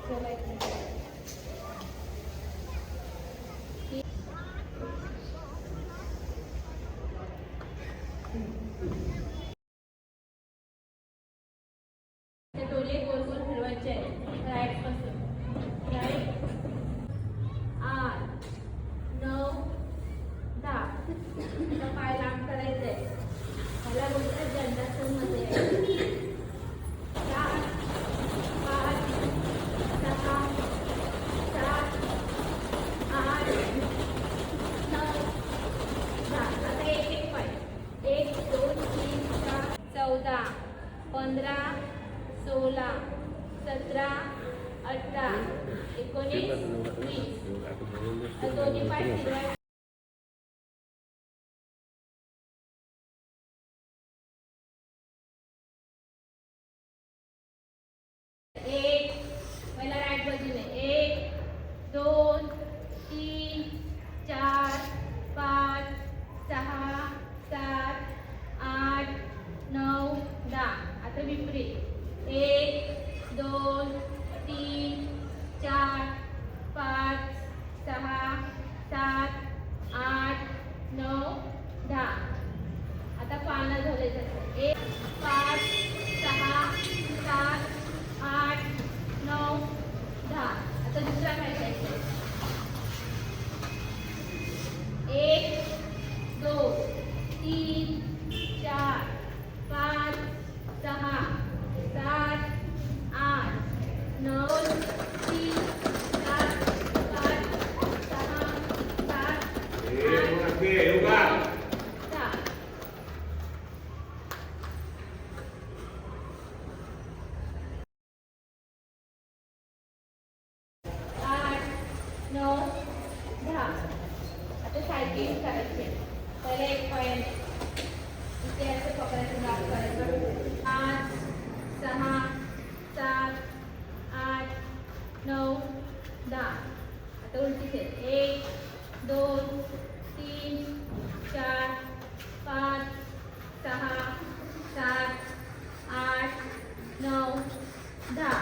चला एक मिनिट. ते डोळे गोल गोल फिरवायचे आहे राईट पासून. राईट 8 9 10. आता पाय लांब करायचे. ह्याला बोलतात दंडासनमध्ये. 4 5 6 7 8 9 10. आता एक एक पाय. 1 2 3 4 14 15 16 17 18 19 20. दोन्ही पाय फिरवायचे. एक पहिला राईट बाजूने 1 2 3 4 5 6 7 8 9 10. आता विपरीत 1 2 3 4 5 6 7 8 9 10. आता पानं झाले तसं 1 5 6 7 8 9 10. आता दुसरा काय करायचं 1 2 3 4 5 6 7 8 9 3 4 5 6 7 8 9 10. आता सायकलिंग करायचे. पहिले एक पायाने इथे असं पकडायचं, दाब करायचं. 5 6 7 8 9 10. आता उलटीचे 1 2 3 4 5 6 7 8 9 10.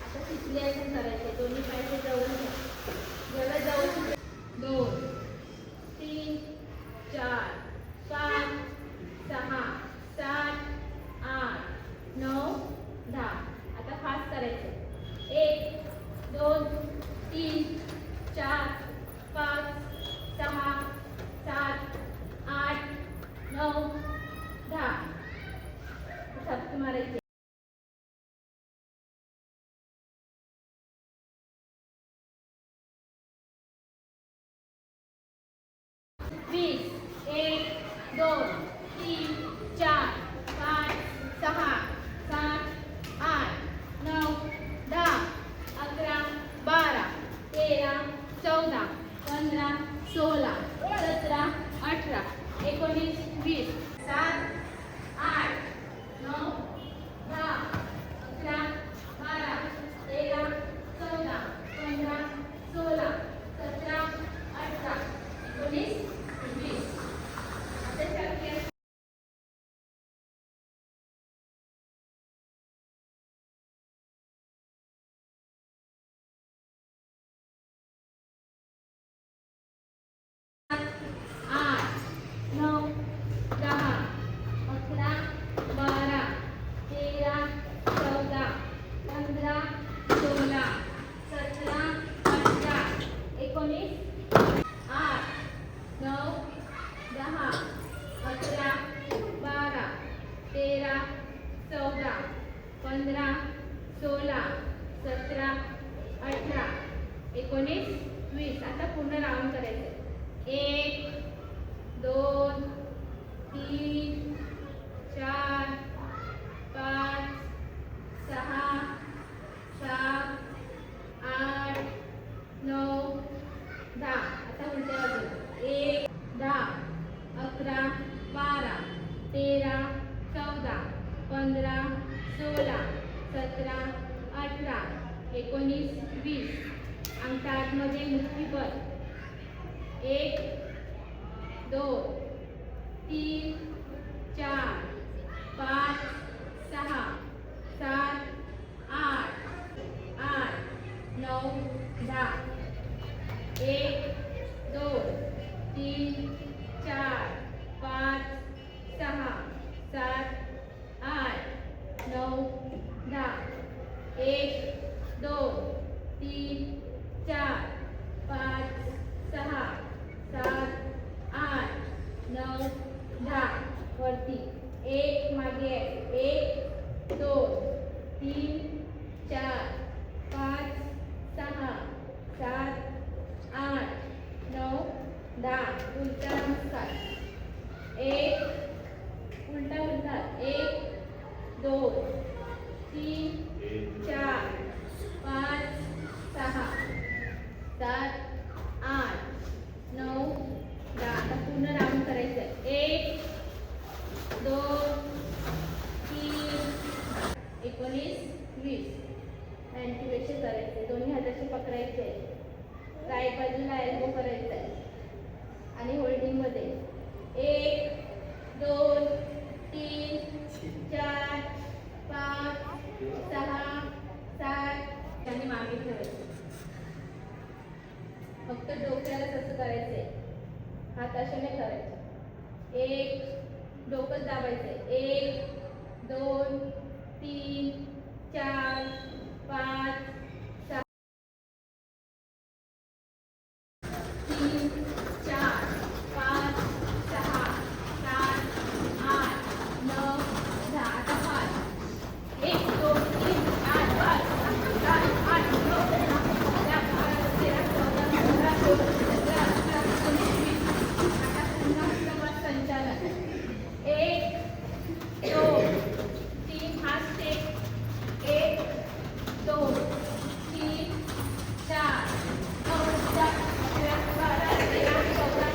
आता सिच्युएशन करायचे. दोन्ही पायचे जवळ घ्या. जेवढं जवळ 2 3 4 5 6 7 8 9 10. आता फास्ट करायचं. 1 2 3 4 5 6 7 8 9 10. थपकी मारायची. वीस 1 2 3 4 5 6 7 8 9 10 11 12 13 14 15 16 17 18 19 20. 7 8 9 10 11 12 13 14 15 16 17 18 19 20. आता शक्य 8 9 10 11 12 13 14 15 16 17 18 19 8 9 10 11 12 13 14 15 16 17 18 19 20. आता पूर्ण राऊंड करायचं. 1 2 3 4 5 6 7 8 9 10. आता उलट्या बाजूला 1 10 11 12 13 14 15 16 17 18 19 20. अंगठा आतमध्ये मुठीभर. 1 2 3 4 5 6 7 8 9 10 1 2 3 4 5 6 7 8 9 10 1 2 3 4 5 6 7 8 9 10 वरती 1 मागे 1 2 3 4 5 6 7 8 9 10 उलटा नमस्कार 1 उलटा उलटा 1 2 3 4 5 6 7 8 9 10 आता पूर्ण राऊंड करायचं 1 2 3 19 20 अँटीवेशन करायचे दोन्ही हाताचे पकडायचे राईट बाजूला एल्बो करायचा आहे आणि होल्डिंग मध्ये 1 2 3 4 5 6 7 आणि मागे ठेवायचं फक्त डोक्याला तसं करायचंय हात असे नाही करायचे 1 डोकं दाबायचंय 1 2 3 4 5 6 3 4 5 6 7 8 9 10 आता 5 1 2 3 4 5 6 7 8 9 10 11 12 13 14 15 16 17 18 19 20 आता पुन्हा संचालन 1 2 3 हात स्टेप 1 2 3 4 9 10 11 12 13 14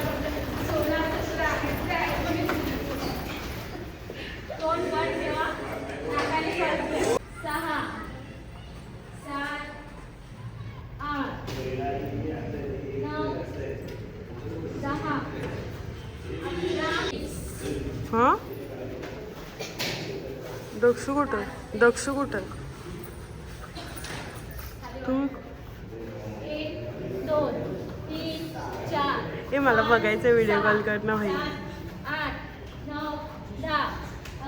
16 17 18 19 दोन वर ठेवा नाकाने सरकवा 6 7 8 9 10 11 हा दक्षू कुठं दक्षू कुठं तू 1 2 3 4 ए मला बघायचं व्हिडिओ कॉल करणं भाई 8 9 10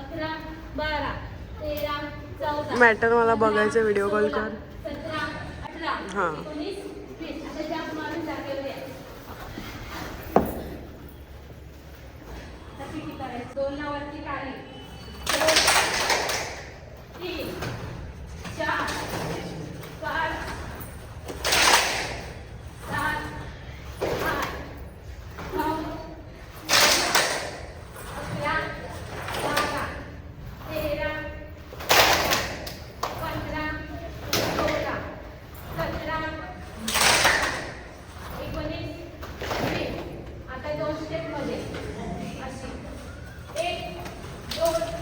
11 12 13 14 मॅटर मला बघायचं व्हिडिओ कॉल कर 17 18 हां 19 20 आता जाप मारून जागेवर या आता पिटी करायचं 2 ला वरती काढी 3 4 5 7 8 9 11 12 13 15 16 17 19 20 आता 2 स्टेप मध्ये अशी 1 2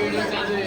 व्हिडिओ चालू आहे